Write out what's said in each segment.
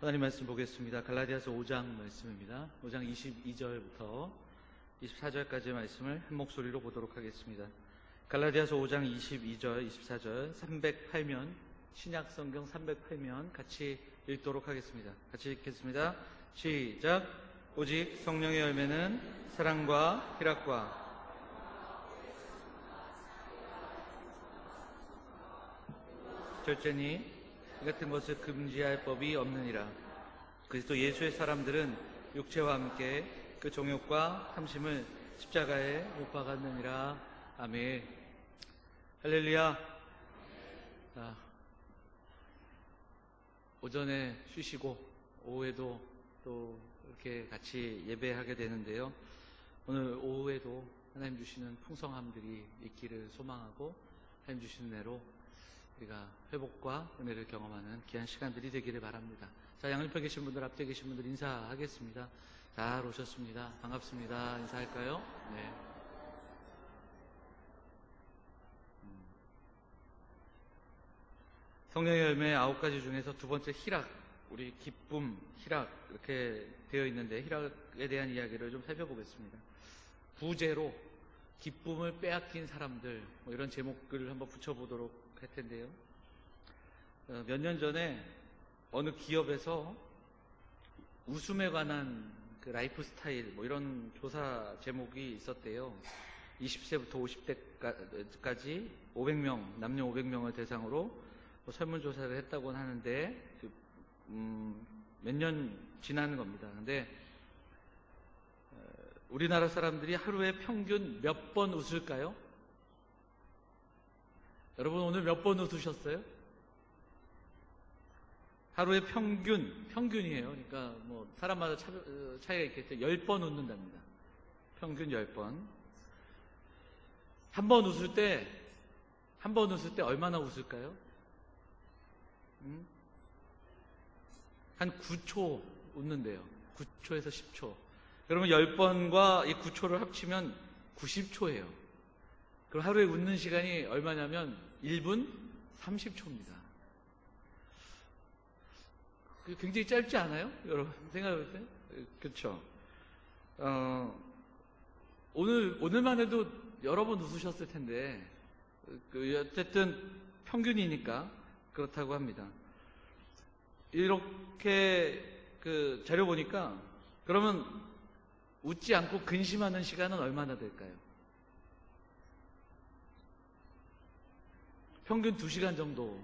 하나님 말씀 보겠습니다. 갈라디아서 5장 말씀입니다. 5장 22절부터 24절까지의 말씀을 한 목소리로 보도록 하겠습니다. 갈라디아서 5장 22절, 24절 308면, 신약성경 308면 같이 읽도록 하겠습니다. 같이 읽겠습니다. 시작. 오직 성령의 열매는 사랑과 희락과 절제니 이 같은 것을 금지할 법이 없느니라. 그리스도 예수의 사람들은 육체와 함께 그 정욕과 탐심을 십자가에 못 박았느니라. 아멘. 할렐루야. 오전에 쉬시고 오후에도 또 이렇게 같이 예배하게 되는데요. 오늘 오후에도 하나님 주시는 풍성함들이 있기를 소망하고 하나님 주시는 은혜로 우리가 회복과 은혜를 경험하는 귀한 시간들이 되기를 바랍니다. 자, 양옆에 계신 분들, 앞에 계신 분들 인사하겠습니다. 잘 오셨습니다. 반갑습니다. 인사할까요? 네. 성령의 열매 9가지 중에서 두 번째 희락, 우리 기쁨, 희락 이렇게 되어 있는데 희락에 대한 이야기를 좀 살펴보겠습니다. 부제로 기쁨을 빼앗긴 사람들, 이런 제목들을 한번 붙여보도록 할 텐데요. 몇 년 전에 어느 기업에서 웃음에 관한 그 라이프 스타일 이런 조사 제목이 있었대요. 20세부터 50대까지 500명, 남녀 500명을 대상으로 설문조사를 했다고 하는데 몇 년 지나는 겁니다. 근데 우리나라 사람들이 하루에 평균 몇 번 웃을까요? 여러분 오늘 몇 번 웃으셨어요? 하루에 평균이에요. 그러니까 사람마다 차이가 있겠죠. 10번 웃는답니다. 평균 10번. 한 번 웃을 때 얼마나 웃을까요? 한 9초 웃는데요. 9초에서 10초. 그러면 10번과 이 9초를 합치면 90초예요. 그럼 하루에 웃는 시간이 얼마냐면 1분 30초입니다. 굉장히 짧지 않아요? 여러분 생각해볼 때? 그렇죠. 오늘만 해도 여러 번 웃으셨을 텐데 어쨌든 평균이니까 그렇다고 합니다. 이렇게 자료 보니까 그러면 웃지 않고 근심하는 시간은 얼마나 될까요? 평균 2시간 정도.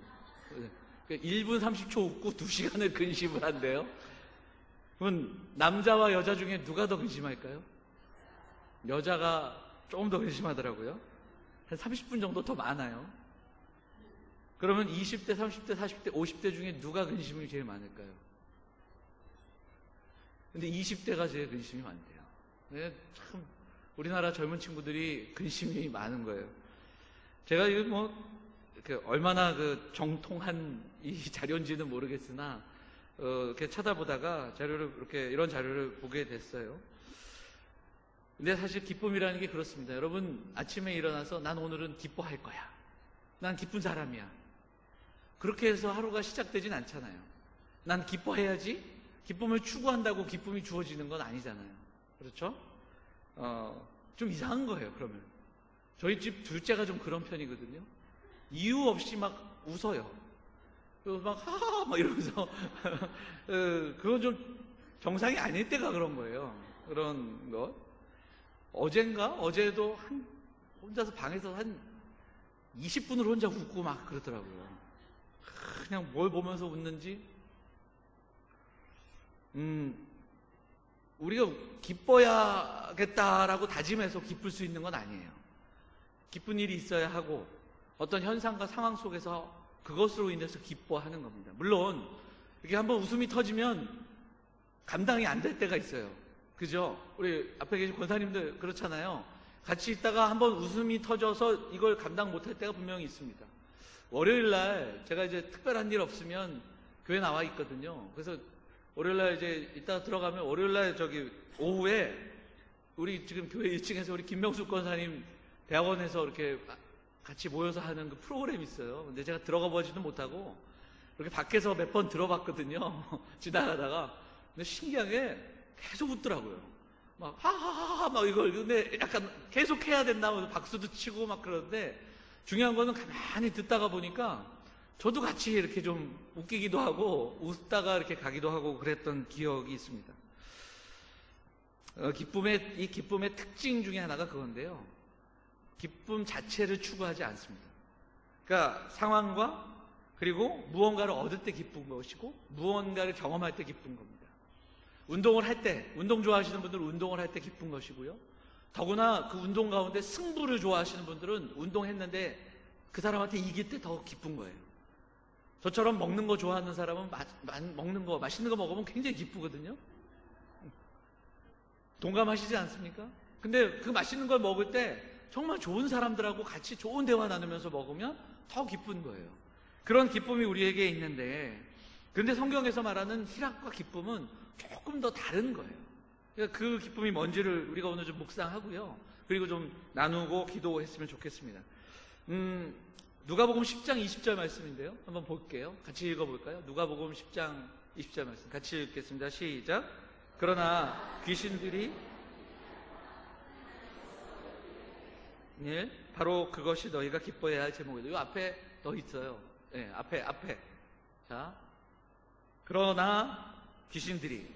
1분 30초 웃고 2시간을 근심을 한대요. 그럼 남자와 여자 중에 누가 더 근심할까요? 여자가 조금 더 근심하더라고요. 한 30분 정도 더 많아요. 그러면 20대, 30대, 40대, 50대 중에 누가 근심이 제일 많을까요? 근데 20대가 제일 근심이 많대요. 참 우리나라 젊은 친구들이 근심이 많은 거예요. 제가 이거 얼마나 정통한 이 자료인지는 모르겠으나 이렇게 쳐다보다가 이런 자료를 보게 됐어요. 근데 사실 기쁨이라는 게 그렇습니다. 여러분 아침에 일어나서 난 오늘은 기뻐할 거야. 난 기쁜 사람이야. 그렇게 해서 하루가 시작되진 않잖아요. 난 기뻐해야지. 기쁨을 추구한다고 기쁨이 주어지는 건 아니잖아요. 그렇죠? 좀 이상한 거예요. 그러면 저희 집 둘째가 좀 그런 편이거든요. 이유 없이 막 웃어요. 막 이러면서 그건 좀 정상이 아닐 때가 그런 거예요. 그런 것. 어제도 혼자서 방에서 한 20분을 혼자 웃고 막 그러더라고요. 그냥 뭘 보면서 웃는지. 우리가 기뻐야겠다라고 다짐해서 기쁠 수 있는 건 아니에요. 기쁜 일이 있어야 하고 어떤 현상과 상황 속에서 그것으로 인해서 기뻐하는 겁니다. 물론 이렇게 한번 웃음이 터지면 감당이 안 될 때가 있어요. 그죠? 우리 앞에 계신 권사님들 그렇잖아요. 같이 있다가 한번 웃음이 터져서 이걸 감당 못할 때가 분명히 있습니다. 월요일날 제가 이제 특별한 일 없으면 교회 나와 있거든요. 그래서 월요일날 이제 이따 들어가면 월요일날 오후에 우리 지금 교회 1층에서 우리 김명숙 권사님 대학원에서 이렇게 같이 모여서 하는 그 프로그램이 있어요. 근데 제가 들어가 보지도 못하고 그렇게 밖에서 몇 번 들어봤거든요. 지나가다가. 근데 신기하게 계속 웃더라고요. 막 하하하하 막 이걸 근데 약간 계속 해야 된다 고 박수도 치고 막 그러는데, 중요한 거는 가만히 듣다가 보니까 저도 같이 이렇게 좀 웃기기도 하고 웃다가 이렇게 가기도 하고 그랬던 기억이 있습니다. 이 기쁨의 특징 중에 하나가 그건데요. 기쁨 자체를 추구하지 않습니다. 그러니까 상황과 그리고 무언가를 얻을 때 기쁜 것이고 무언가를 경험할 때 기쁜 겁니다. 운동을 할 때, 운동 좋아하시는 분들은 운동을 할 때 기쁜 것이고요. 더구나 그 운동 가운데 승부를 좋아하시는 분들은 운동했는데 그 사람한테 이길 때 더 기쁜 거예요. 저처럼 먹는 거 좋아하는 사람은 먹는 거, 맛있는 거 먹으면 굉장히 기쁘거든요. 동감하시지 않습니까? 근데 그 맛있는 걸 먹을 때 정말 좋은 사람들하고 같이 좋은 대화 나누면서 먹으면 더 기쁜 거예요. 그런 기쁨이 우리에게 있는데, 그런데 성경에서 말하는 희락과 기쁨은 조금 더 다른 거예요. 그러니까 그 기쁨이 뭔지를 우리가 오늘 좀 묵상하고요. 그리고 좀 나누고 기도했으면 좋겠습니다. 누가복음 10장 20절 말씀인데요. 한번 볼게요. 같이 읽어볼까요? 누가복음 10장 20절 말씀 같이 읽겠습니다. 시작. 그러나 귀신들이 바로 그것이 너희가 기뻐해야 할 제목이다. 이 앞에 더 있어요. 네, 앞에. 자, 그러나 귀신들이,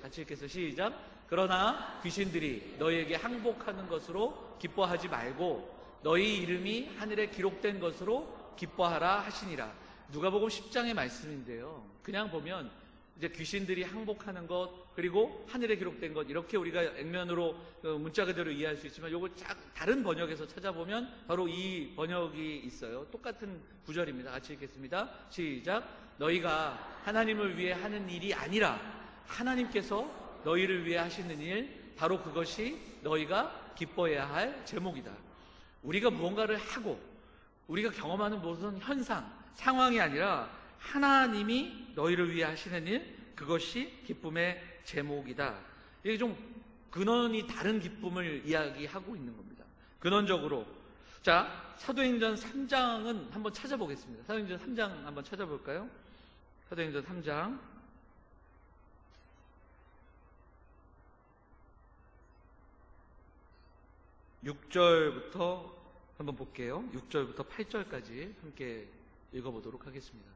같이 읽겠어요. 시작. 그러나 귀신들이 너희에게 항복하는 것으로 기뻐하지 말고 너희 이름이 하늘에 기록된 것으로 기뻐하라 하시니라. 누가복음 10장의 말씀인데요. 그냥 보면 이제 귀신들이 항복하는 것, 그리고 하늘에 기록된 것, 이렇게 우리가 액면으로 문자 그대로 이해할 수 있지만, 요걸 다른 번역에서 찾아보면 바로 이 번역이 있어요. 똑같은 구절입니다. 같이 읽겠습니다. 시작. 너희가 하나님을 위해 하는 일이 아니라 하나님께서 너희를 위해 하시는 일, 바로 그것이 너희가 기뻐해야 할 제목이다. 우리가 무언가를 하고 우리가 경험하는 무슨 현상, 상황이 아니라 하나님이 너희를 위해 하시는 일, 그것이 기쁨의 제목이다. 이게 좀 근원이 다른 기쁨을 이야기하고 있는 겁니다. 근원적으로. 자, 사도행전 3장은 한번 찾아보겠습니다. 사도행전 3장 한번 찾아볼까요? 사도행전 3장 6절부터 한번 볼게요. 6절부터 8절까지 함께 읽어보도록 하겠습니다.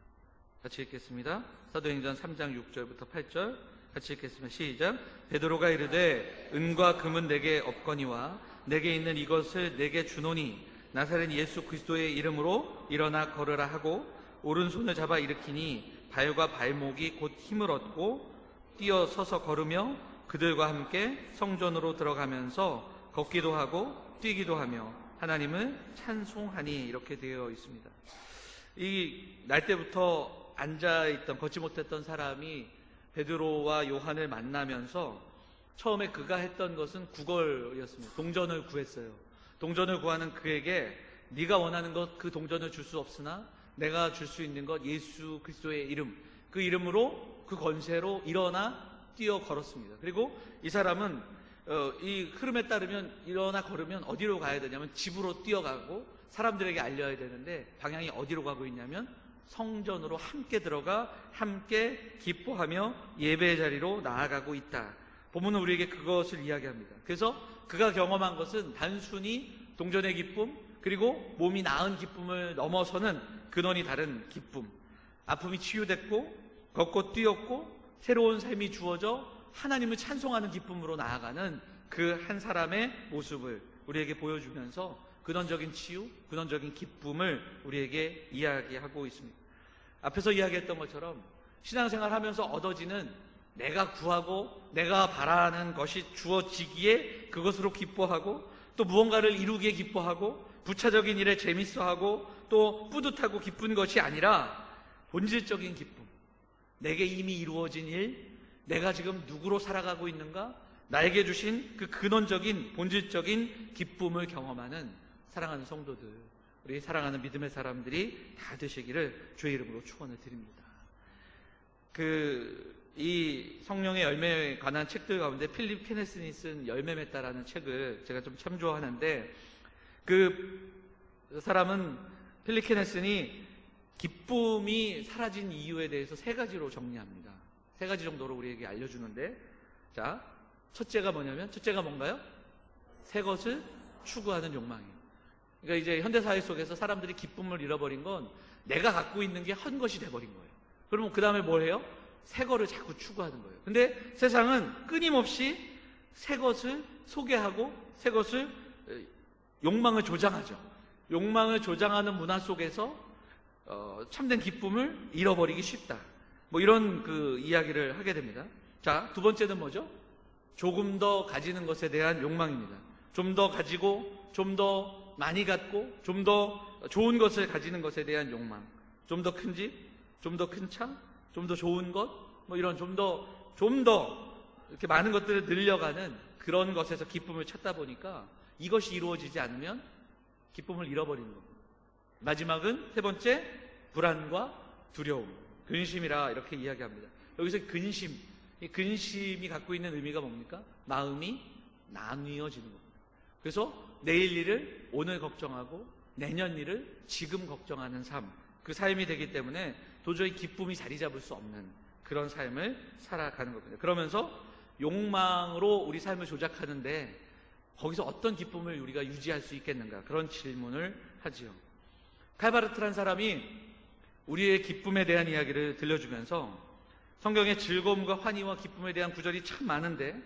같이 읽겠습니다. 사도행전 3장 6절부터 8절 같이 읽겠습니다. 시작. 베드로가 이르되 은과 금은 내게 없거니와 내게 있는 이것을 내게 주노니 나사렛 예수 그리스도의 이름으로 일어나 걸으라 하고 오른손을 잡아 일으키니 발과 발목이 곧 힘을 얻고 뛰어 서서 걸으며 그들과 함께 성전으로 들어가면서 걷기도 하고 뛰기도 하며 하나님을 찬송하니, 이렇게 되어 있습니다. 이 날 때부터 앉아있던, 걷지 못했던 사람이 베드로와 요한을 만나면서 처음에 그가 했던 것은 구걸이었습니다. 동전을 구했어요. 동전을 구하는 그에게 네가 원하는 것, 그 동전을 줄 수 없으나 내가 줄 수 있는 것, 예수 그리스도의 이름, 그 이름으로, 그 권세로 일어나 뛰어 걸었습니다. 그리고 이 사람은 이 흐름에 따르면 일어나 걸으면 어디로 가야 되냐면 집으로 뛰어가고 사람들에게 알려야 되는데, 방향이 어디로 가고 있냐면 성전으로 함께 들어가 함께 기뻐하며 예배의 자리로 나아가고 있다. 본문은 우리에게 그것을 이야기합니다. 그래서 그가 경험한 것은 단순히 동전의 기쁨, 그리고 몸이 나은 기쁨을 넘어서는 근원이 다른 기쁨. 아픔이 치유됐고 걷고 뛰었고 새로운 삶이 주어져 하나님을 찬송하는 기쁨으로 나아가는 그 한 사람의 모습을 우리에게 보여주면서 근원적인 치유, 근원적인 기쁨을 우리에게 이야기하고 있습니다. 앞에서 이야기했던 것처럼 신앙생활 하면서 얻어지는, 내가 구하고 내가 바라는 것이 주어지기에 그것으로 기뻐하고, 또 무언가를 이루기에 기뻐하고, 부차적인 일에 재밌어하고 또 뿌듯하고 기쁜 것이 아니라 본질적인 기쁨, 내게 이미 이루어진 일, 내가 지금 누구로 살아가고 있는가, 나에게 주신 그 근원적인 본질적인 기쁨을 경험하는 사랑하는 성도들, 우리 사랑하는 믿음의 사람들이 다 되시기를 주의 이름으로 축원을 드립니다. 이 성령의 열매에 관한 책들 가운데 필립 케네슨이 쓴 열매 맺다라는 책을 제가 좀 참조하는데, 그 사람은, 필립 케네슨이 기쁨이 사라진 이유에 대해서 세 가지로 정리합니다. 세 가지 정도로 우리에게 알려주는데, 자, 첫째가 뭐냐면, 첫째가 뭔가요? 새 것을 추구하는 욕망이에요. 그러니까 이제 현대사회 속에서 사람들이 기쁨을 잃어버린 건 내가 갖고 있는 게 한 것이 돼버린 거예요. 그러면 그 다음에 뭘 해요? 새 거를 자꾸 추구하는 거예요. 근데 세상은 끊임없이 새 것을 소개하고 새 것을 욕망을 조장하죠. 욕망을 조장하는 문화 속에서 참된 기쁨을 잃어버리기 쉽다. 뭐 이런 그 이야기를 하게 됩니다. 자, 두 번째는 뭐죠? 조금 더 가지는 것에 대한 욕망입니다. 좀 더 가지고, 좀 더 많이 갖고, 좀 더 좋은 것을 가지는 것에 대한 욕망. 좀 더 큰 집, 좀 더 큰 차, 좀 더 좋은 것, 뭐 이런 좀 더 이렇게 많은 것들을 늘려가는 그런 것에서 기쁨을 찾다 보니까 이것이 이루어지지 않으면 기쁨을 잃어버리는 겁니다. 마지막은 세 번째, 불안과 두려움, 근심이라 이렇게 이야기합니다. 여기서 근심, 이 근심이 갖고 있는 의미가 뭡니까? 마음이 나뉘어지는 겁니다. 그래서 내일 일을 오늘 걱정하고 내년 일을 지금 걱정하는 삶, 그 삶이 되기 때문에 도저히 기쁨이 자리 잡을 수 없는 그런 삶을 살아가는 겁니다. 그러면서 욕망으로 우리 삶을 조작하는데 거기서 어떤 기쁨을 우리가 유지할 수 있겠는가, 그런 질문을 하지요. 칼바르트란 사람이 우리의 기쁨에 대한 이야기를 들려주면서 성경에 즐거움과 환희와 기쁨에 대한 구절이 참 많은데,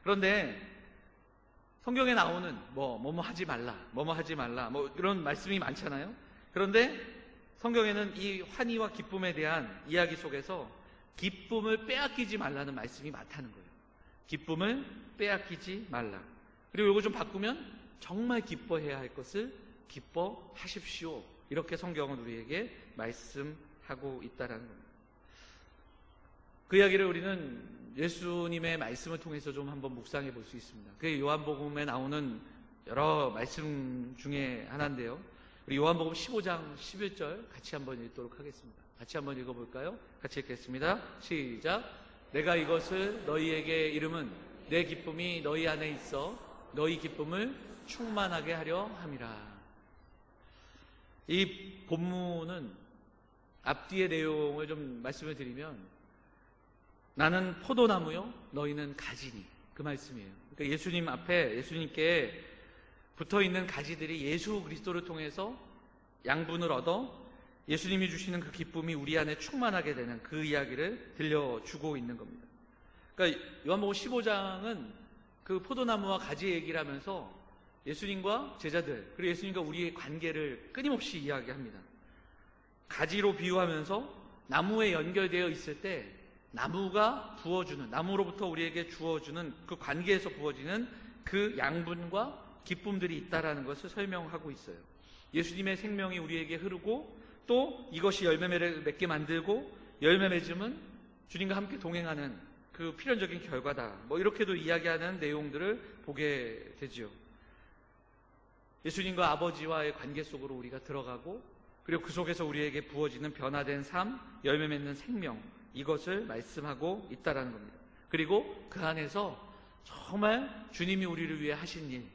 그런데 성경에 나오는 뭐뭐 하지 말라, 뭐뭐 하지 말라, 뭐 이런 말씀이 많잖아요. 그런데 성경에는 이 환희와 기쁨에 대한 이야기 속에서 기쁨을 빼앗기지 말라는 말씀이 많다는 거예요. 기쁨을 빼앗기지 말라. 그리고 이거 좀 바꾸면 정말 기뻐해야 할 것을 기뻐하십시오. 이렇게 성경은 우리에게 말씀하고 있다는 겁니다. 그 이야기를 우리는 예수님의 말씀을 통해서 좀 한번 묵상해 볼 수 있습니다. 그게 요한복음에 나오는 여러 말씀 중에 하나인데요. 우리 요한복음 15장 11절 같이 한번 읽도록 하겠습니다. 같이 한번 읽어볼까요? 같이 읽겠습니다. 시작. 내가 이것을 너희에게 이름은 내 기쁨이 너희 안에 있어 너희 기쁨을 충만하게 하려 함이라. 이 본문은 앞뒤의 내용을 좀 말씀을 드리면, 나는 포도나무요 너희는 가지니, 그 말씀이에요. 그러니까 예수님 앞에, 예수님께 붙어있는 가지들이 예수 그리스도를 통해서 양분을 얻어 예수님이 주시는 그 기쁨이 우리 안에 충만하게 되는 그 이야기를 들려주고 있는 겁니다. 그러니까 요한복음 15장은 그 포도나무와 가지 얘기를 하면서 예수님과 제자들, 그리고 예수님과 우리의 관계를 끊임없이 이야기합니다. 가지로 비유하면서 나무에 연결되어 있을 때 나무가 부어주는, 나무로부터 우리에게 주어주는 그 관계에서 부어지는 그 양분과 기쁨들이 있다라는 것을 설명하고 있어요. 예수님의 생명이 우리에게 흐르고 또 이것이 열매를 맺게 만들고 열매 맺음은 주님과 함께 동행하는 그 필연적인 결과다. 뭐 이렇게도 이야기하는 내용들을 보게 되지요. 예수님과 아버지와의 관계 속으로 우리가 들어가고, 그리고 그 속에서 우리에게 부어지는 변화된 삶, 열매 맺는 생명, 이것을 말씀하고 있다라는 겁니다. 그리고 그 안에서 정말 주님이 우리를 위해 하신 일,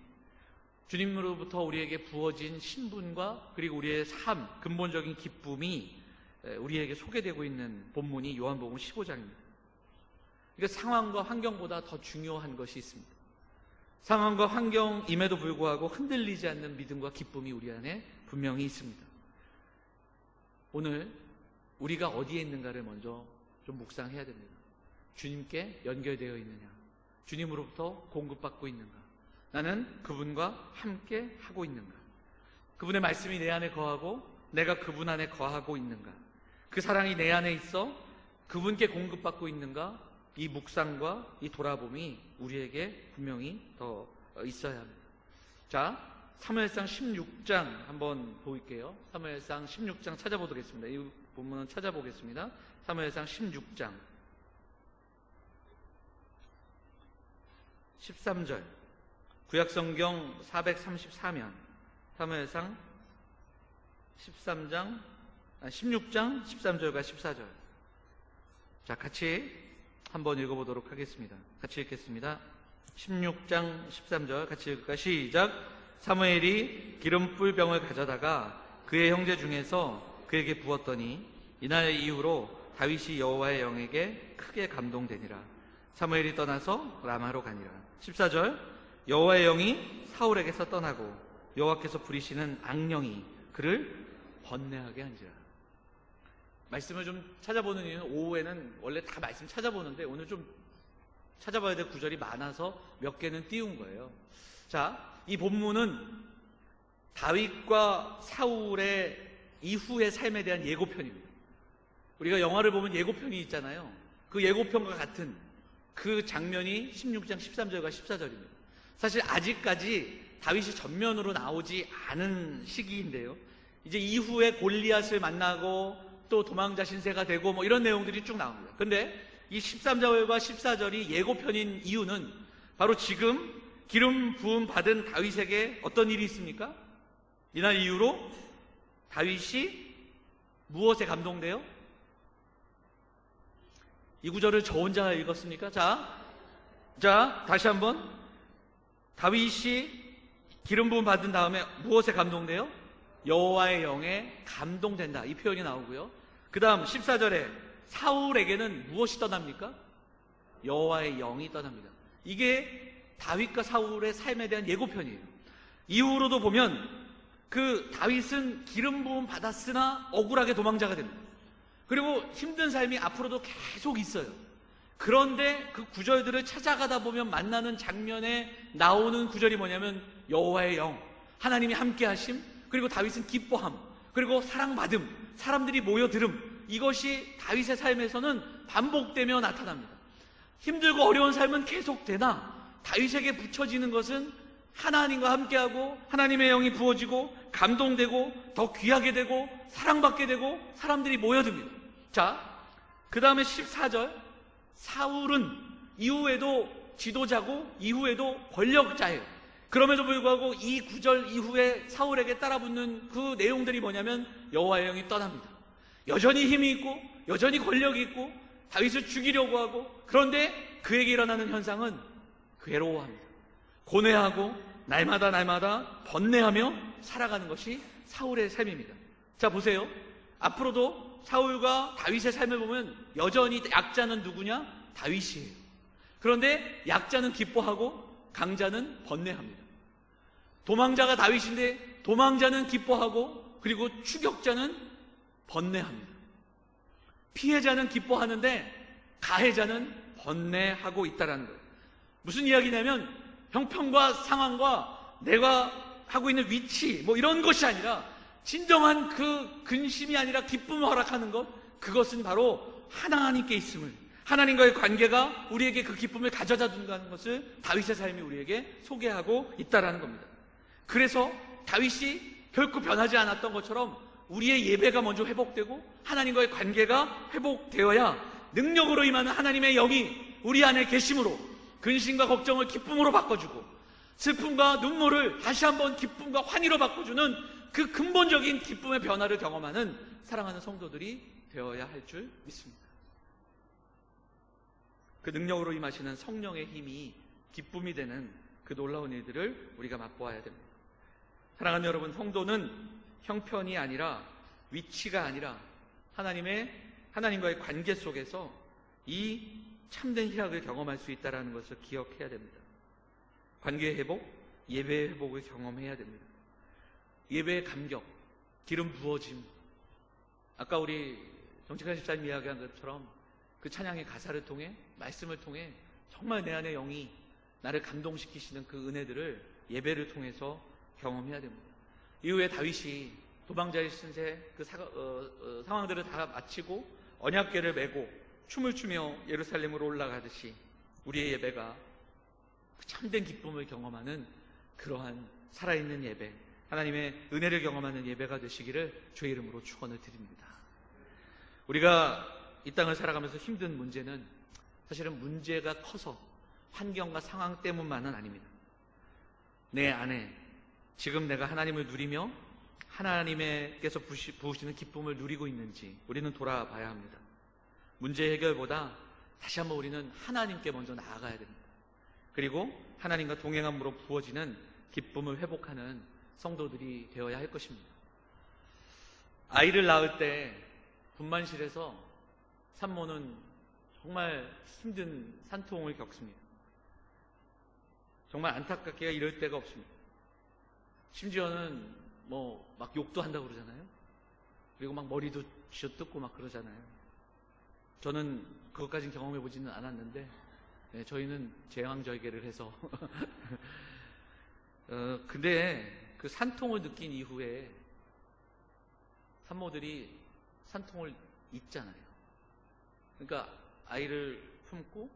주님으로부터 우리에게 부어진 신분과 그리고 우리의 삶, 근본적인 기쁨이 우리에게 소개되고 있는 본문이 요한복음 15장입니다. 그러니까 상황과 환경보다 더 중요한 것이 있습니다. 상황과 환경임에도 불구하고 흔들리지 않는 믿음과 기쁨이 우리 안에 분명히 있습니다. 오늘 우리가 어디에 있는가를 먼저 좀 묵상해야 됩니다. 주님께 연결되어 있느냐, 주님으로부터 공급받고 있는가, 나는 그분과 함께 하고 있는가, 그분의 말씀이 내 안에 거하고 내가 그분 안에 거하고 있는가, 그 사랑이 내 안에 있어 그분께 공급받고 있는가, 이 묵상과 이 돌아봄이 우리에게 분명히 더 있어야 합니다. 자, 사무엘상 16장 한번 볼게요. 사무엘상 16장 찾아보겠습니다. 이 본문은 찾아보겠습니다. 사무엘상 16장 13절, 구약성경 434면 사무엘상 16장 13절과 14절. 자, 같이 한번 읽어보도록 하겠습니다. 같이 읽겠습니다. 16장 13절 같이 읽을까? 시작. 사무엘이 기름불 병을 가져다가 그의 형제 중에서 그에게 부었더니 이날 이후로 다윗이 여호와의 영에게 크게 감동되니라. 사무엘이 떠나서 라마로 가니라. 14절, 여호와의 영이 사울에게서 떠나고 여호와께서 부리시는 악령이 그를 번뇌하게 한지라. 말씀을 좀 찾아보는 이유는 오후에는 원래 다 말씀 찾아보는데 오늘 좀 찾아봐야 될 구절이 많아서 몇 개는 띄운 거예요. 자, 이 본문은 다윗과 사울의 이후의 삶에 대한 예고편입니다. 우리가 영화를 보면 예고편이 있잖아요. 그 예고편과 같은 그 장면이 16장 13절과 14절입니다. 사실 아직까지 다윗이 전면으로 나오지 않은 시기인데요. 이제 이후에 골리앗을 만나고 또 도망자 신세가 되고 뭐 이런 내용들이 쭉 나옵니다. 근데 이 13절과 14절이 예고편인 이유는 바로 지금 기름 부음 받은 다윗에게 어떤 일이 있습니까? 이날 이후로 다윗이 무엇에 감동돼요? 이 구절을 저 혼자 읽었습니까? 자, 다시 한번. 다윗이 기름 부음 받은 다음에 무엇에 감동돼요? 여호와의 영에 감동된다. 이 표현이 나오고요. 그 다음 14절에 사울에게는 무엇이 떠납니까? 여호와의 영이 떠납니다. 이게 다윗과 사울의 삶에 대한 예고편이에요. 이후로도 보면 그 다윗은 기름 부음 받았으나 억울하게 도망자가 됩니다. 그리고 힘든 삶이 앞으로도 계속 있어요. 그런데 그 구절들을 찾아가다 보면 만나는 장면에 나오는 구절이 뭐냐면 여호와의 영, 하나님이 함께 하심, 그리고 다윗은 기뻐함, 그리고 사랑받음, 사람들이 모여들음, 이것이 다윗의 삶에서는 반복되며 나타납니다. 힘들고 어려운 삶은 계속되나 다윗에게 붙여지는 것은 하나님과 함께하고 하나님의 영이 부어지고 감동되고 더 귀하게 되고 사랑받게 되고 사람들이 모여듭니다. 자, 그 다음에 14절, 사울은 이후에도 지도자고 이후에도 권력자예요. 그럼에도 불구하고 이 구절 이후에 사울에게 따라붙는 그 내용들이 뭐냐면 여호와의 영이 떠납니다. 여전히 힘이 있고 여전히 권력이 있고 다윗을 죽이려고 하고, 그런데 그에게 일어나는 현상은 괴로워합니다. 고뇌하고 날마다 번뇌하며 살아가는 것이 사울의 삶입니다. 자, 보세요. 앞으로도 사울과 다윗의 삶을 보면 여전히 약자는 누구냐? 다윗이에요. 그런데 약자는 기뻐하고 강자는 번뇌합니다. 도망자가 다윗인데 도망자는 기뻐하고 그리고 추격자는 번뇌합니다. 피해자는 기뻐하는데 가해자는 번뇌하고 있다는 거예요. 무슨 이야기냐면 형편과 상황과 내가 하고 있는 위치 뭐 이런 것이 아니라 진정한 그 근심이 아니라 기쁨을 허락하는 것, 그것은 바로 하나님께 있음을, 하나님과의 관계가 우리에게 그 기쁨을 가져다 준다는 것을 다윗의 삶이 우리에게 소개하고 있다는 겁니다. 그래서 다윗이 결코 변하지 않았던 것처럼 우리의 예배가 먼저 회복되고 하나님과의 관계가 회복되어야 능력으로 임하는 하나님의 영이 우리 안에 계심으로 근심과 걱정을 기쁨으로 바꿔주고 슬픔과 눈물을 다시 한번 기쁨과 환희로 바꿔주는 그 근본적인 기쁨의 변화를 경험하는 사랑하는 성도들이 되어야 할 줄 믿습니다. 그 능력으로 임하시는 성령의 힘이 기쁨이 되는 그 놀라운 일들을 우리가 맛보아야 됩니다. 사랑하는 여러분, 성도는 형편이 아니라 위치가 아니라 하나님과의 관계 속에서 이 참된 희락을 경험할 수 있다는 것을 기억해야 됩니다. 관계의 회복, 예배의 회복을 경험해야 됩니다. 예배의 감격, 기름 부어짐. 아까 우리 정직한 집사님 이야기한 것처럼 그 찬양의 가사를 통해, 말씀을 통해 정말 내 안의 영이 나를 감동시키시는 그 은혜들을 예배를 통해서 경험해야 됩니다. 이후에 다윗이 도망자의 신세 그 상황들을 다 마치고 언약궤를 메고 춤을 추며 예루살렘으로 올라가듯이 우리의 예배가 그 참된 기쁨을 경험하는 그러한 살아있는 예배, 하나님의 은혜를 경험하는 예배가 되시기를 주의 이름으로 축원을 드립니다. 우리가 이 땅을 살아가면서 힘든 문제는 사실은 문제가 커서 환경과 상황 때문만은 아닙니다. 내 안에 지금 내가 하나님을 누리며 하나님께서 부으시는 기쁨을 누리고 있는지 우리는 돌아봐야 합니다. 문제 해결보다 다시 한번 우리는 하나님께 먼저 나아가야 됩니다. 그리고 하나님과 동행함으로 부어지는 기쁨을 회복하는 성도들이 되어야 할 것입니다. 아이를 낳을 때 분만실에서 산모는 정말 힘든 산통을 겪습니다. 정말 안타깝게 이럴 때가 없습니다. 심지어는 막 욕도 한다고 그러잖아요. 그리고 막 머리도 쥐어뜯고 막 그러잖아요. 저는 그것까진 경험해 보지는 않았는데, 저희는 제왕절개를 해서 근데 그 산통을 느낀 이후에 산모들이 산통을 잊잖아요. 그러니까 아이를 품고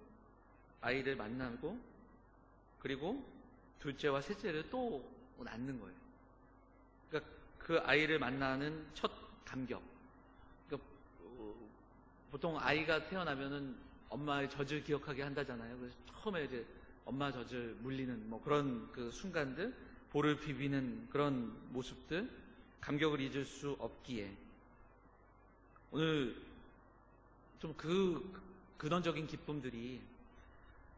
아이를 만나고 그리고 둘째와 셋째를 또 낳는 거예요. 그러니까 그 아이를 만나는 첫 감격. 그러니까 보통 아이가 태어나면은 엄마의 젖을 기억하게 한다잖아요. 그래서 처음에 이제 엄마 젖을 물리는 그런 그 순간들, 볼을 비비는 그런 모습들, 감격을 잊을 수 없기에 오늘 좀 근원적인 기쁨들이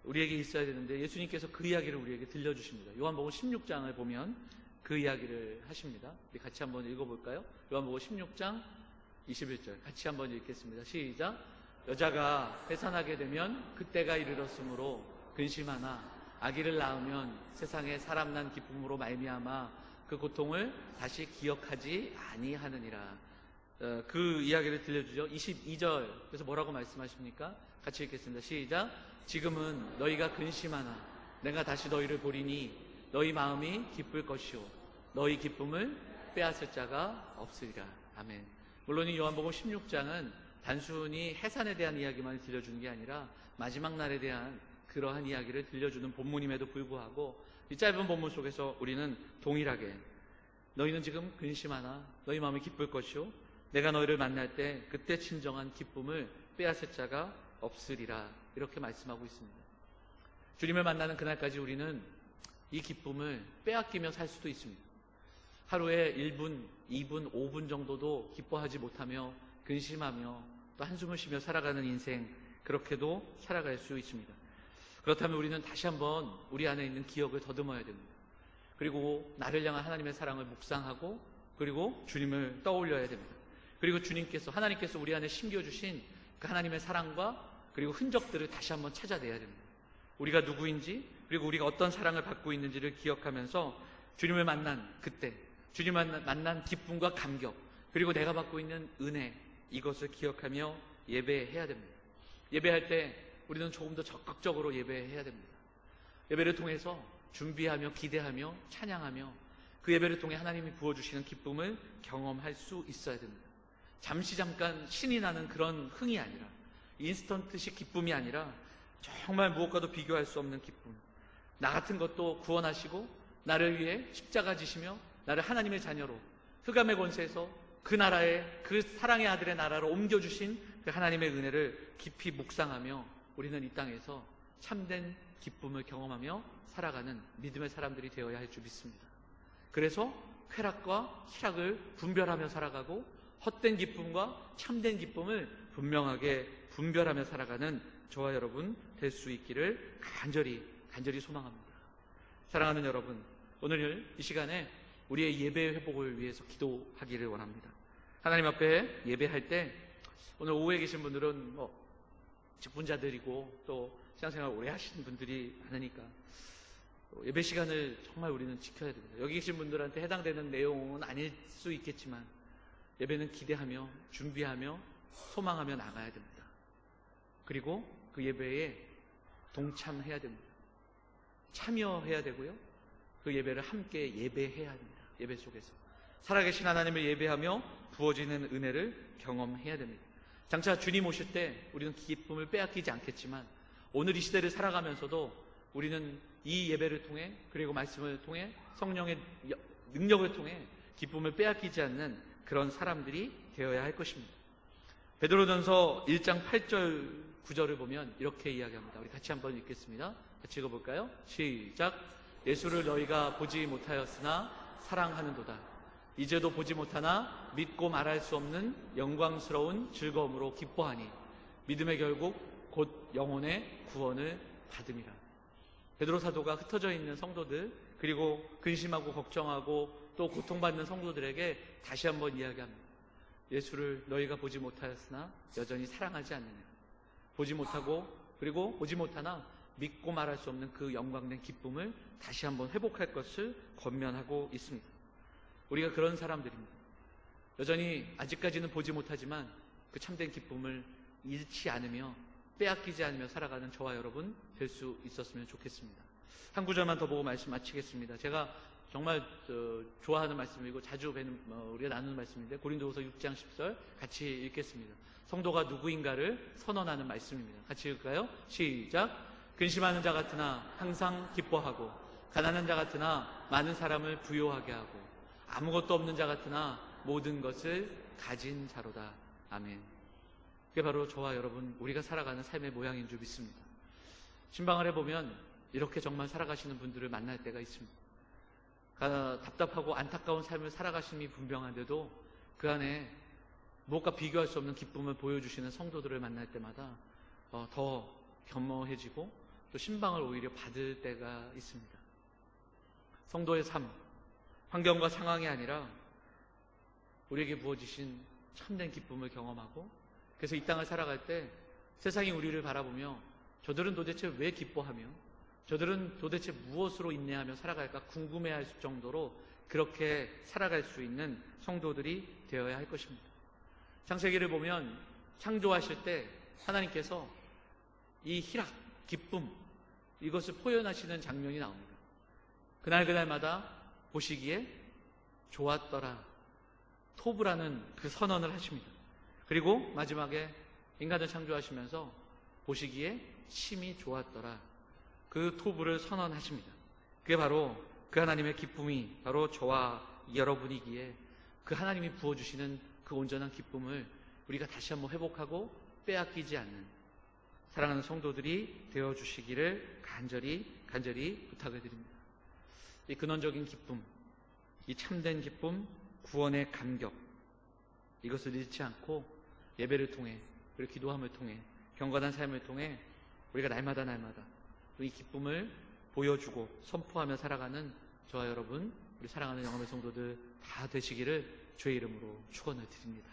우리에게 있어야 되는데, 예수님께서 그 이야기를 우리에게 들려주십니다. 요한복음 16장을 보면 그 이야기를 하십니다. 우리 같이 한번 읽어볼까요? 요한복음 16장 21절 같이 한번 읽겠습니다. 시작. 여자가 해산하게 되면 그때가 이르렀으므로 근심하나 아기를 낳으면 세상에 사람 난 기쁨으로 말미암아 그 고통을 다시 기억하지 아니하느니라. 그 이야기를 들려주죠. 22절 그래서 뭐라고 말씀하십니까? 같이 읽겠습니다. 시작. 지금은 너희가 근심하나 내가 다시 너희를 보리니 너희 마음이 기쁠 것이요 너희 기쁨을 빼앗을 자가 없으리라. 아멘. 물론 이 요한복음 16장은 단순히 해산에 대한 이야기만 들려주는 게 아니라 마지막 날에 대한 그러한 이야기를 들려주는 본문임에도 불구하고 이 짧은 본문 속에서 우리는 동일하게 너희는 지금 근심하나 너희 마음이 기쁠 것이요 내가 너희를 만날 때 그때 진정한 기쁨을 빼앗을 자가 없으리라. 이렇게 말씀하고 있습니다. 주님을 만나는 그날까지 우리는 이 기쁨을 빼앗기며 살 수도 있습니다. 하루에 1분, 2분, 5분 정도도 기뻐하지 못하며 근심하며 또 한숨을 쉬며 살아가는 인생, 그렇게도 살아갈 수 있습니다. 그렇다면 우리는 다시 한번 우리 안에 있는 기억을 더듬어야 됩니다. 그리고 나를 향한 하나님의 사랑을 묵상하고 그리고 주님을 떠올려야 됩니다. 그리고 하나님께서 우리 안에 심겨주신 그 하나님의 사랑과 그리고 흔적들을 다시 한번 찾아내야 됩니다. 우리가 누구인지 그리고 우리가 어떤 사랑을 받고 있는지를 기억하면서 주님을 만난 그때, 주님을 만난 기쁨과 감격, 그리고 내가 받고 있는 은혜, 이것을 기억하며 예배해야 됩니다. 예배할 때 우리는 조금 더 적극적으로 예배해야 됩니다. 예배를 통해서 준비하며 기대하며 찬양하며 그 예배를 통해 하나님이 부어주시는 기쁨을 경험할 수 있어야 됩니다. 잠깐 신이 나는 그런 흥이 아니라, 인스턴트식 기쁨이 아니라 정말 무엇과도 비교할 수 없는 기쁨. 나 같은 것도 구원하시고 나를 위해 십자가 지시며 나를 하나님의 자녀로 흑암의 권세에서 그 나라의, 그 사랑의 아들의 나라로 옮겨주신 그 하나님의 은혜를 깊이 묵상하며 우리는 이 땅에서 참된 기쁨을 경험하며 살아가는 믿음의 사람들이 되어야 할 줄 믿습니다. 그래서 쾌락과 희락을 분별하며 살아가고 헛된 기쁨과 참된 기쁨을 분명하게 분별하며 살아가는 저와 여러분 될 수 있기를 간절히 소망합니다. 사랑하는 여러분, 오늘 이 시간에 우리의 예배 회복을 위해서 기도하기를 원합니다. 하나님 앞에 예배할 때 오늘 오후에 계신 분들은 직분자들이고 또 신앙생활 오래 하시는 분들이 많으니까 예배 시간을 정말 우리는 지켜야 됩니다. 여기 계신 분들한테 해당되는 내용은 아닐 수 있겠지만 예배는 기대하며 준비하며 소망하며 나가야 됩니다. 그리고 그 예배에 동참해야 됩니다. 참여해야 되고요. 그 예배를 함께 예배해야 합니다. 예배 속에서 살아계신 하나님을 예배하며 부어지는 은혜를 경험해야 됩니다. 장차 주님 오실 때 우리는 기쁨을 빼앗기지 않겠지만 오늘 이 시대를 살아가면서도 우리는 이 예배를 통해 그리고 말씀을 통해 성령의 능력을 통해 기쁨을 빼앗기지 않는 그런 사람들이 되어야 할 것입니다. 베드로전서 1장 8절 9절을 보면 이렇게 이야기합니다. 우리 같이 한번 읽겠습니다. 같이 읽어볼까요? 시작. 예수를 너희가 보지 못하였으나 사랑하는도다. 이제도 보지 못하나 믿고 말할 수 없는 영광스러운 즐거움으로 기뻐하니 믿음의 결국 곧 영혼의 구원을 받음이라. 베드로 사도가 흩어져 있는 성도들 그리고 근심하고 걱정하고 또 고통받는 성도들에게 다시 한번 이야기합니다. 예수를 너희가 보지 못하였으나 여전히 사랑하지 않느냐. 보지 못하고 그리고 보지 못하나 믿고 말할 수 없는 그 영광된 기쁨을 다시 한번 회복할 것을 권면하고 있습니다. 우리가 그런 사람들입니다. 여전히 아직까지는 보지 못하지만 그 참된 기쁨을 잃지 않으며 빼앗기지 않으며 살아가는 저와 여러분 될 수 있었으면 좋겠습니다. 한 구절만 더 보고 말씀 마치겠습니다. 제가 정말 좋아하는 말씀이고 자주 우리가 나누는 말씀인데 고린도후서 6장 10절 같이 읽겠습니다. 성도가 누구인가를 선언하는 말씀입니다. 같이 읽을까요? 시작. 근심하는 자 같으나 항상 기뻐하고 가난한 자 같으나 많은 사람을 부요하게 하고 아무것도 없는 자 같으나 모든 것을 가진 자로다. 아멘. 그게 바로 저와 여러분 우리가 살아가는 삶의 모양인 줄 믿습니다. 신방을 해보면 이렇게 정말 살아가시는 분들을 만날 때가 있습니다. 답답하고 안타까운 삶을 살아가심이 분명한데도 그 안에 무엇과 비교할 수 없는 기쁨을 보여주시는 성도들을 만날 때마다 더 겸허해지고 또 신방을 오히려 받을 때가 있습니다. 성도의 삶, 환경과 상황이 아니라 우리에게 부어지신 참된 기쁨을 경험하고 그래서 이 땅을 살아갈 때 세상이 우리를 바라보며 저들은 도대체 왜 기뻐하며 저들은 도대체 무엇으로 인내하며 살아갈까 궁금해할 정도로 그렇게 살아갈 수 있는 성도들이 되어야 할 것입니다. 창세기를 보면 창조하실 때 하나님께서 이 희락, 기쁨 이것을 표현하시는 장면이 나옵니다. 그날마다 보시기에 좋았더라 토브라는 그 선언을 하십니다. 그리고 마지막에 인간을 창조하시면서 보시기에 심히 좋았더라 그 토브를 선언하십니다. 그게 바로 그 하나님의 기쁨이 바로 저와 여러분이기에 그 하나님이 부어주시는 그 온전한 기쁨을 우리가 다시 한번 회복하고 빼앗기지 않는 사랑하는 성도들이 되어주시기를 간절히 부탁을 드립니다. 이 근원적인 기쁨, 이 참된 기쁨, 구원의 감격 이것을 잃지 않고 예배를 통해 그리고 기도함을 통해 경건한 삶을 통해 우리가 날마다 이 기쁨을 보여주고 선포하며 살아가는 저와 여러분 우리 사랑하는 영혼의 성도들 다 되시기를 주의 이름으로 축원을 드립니다.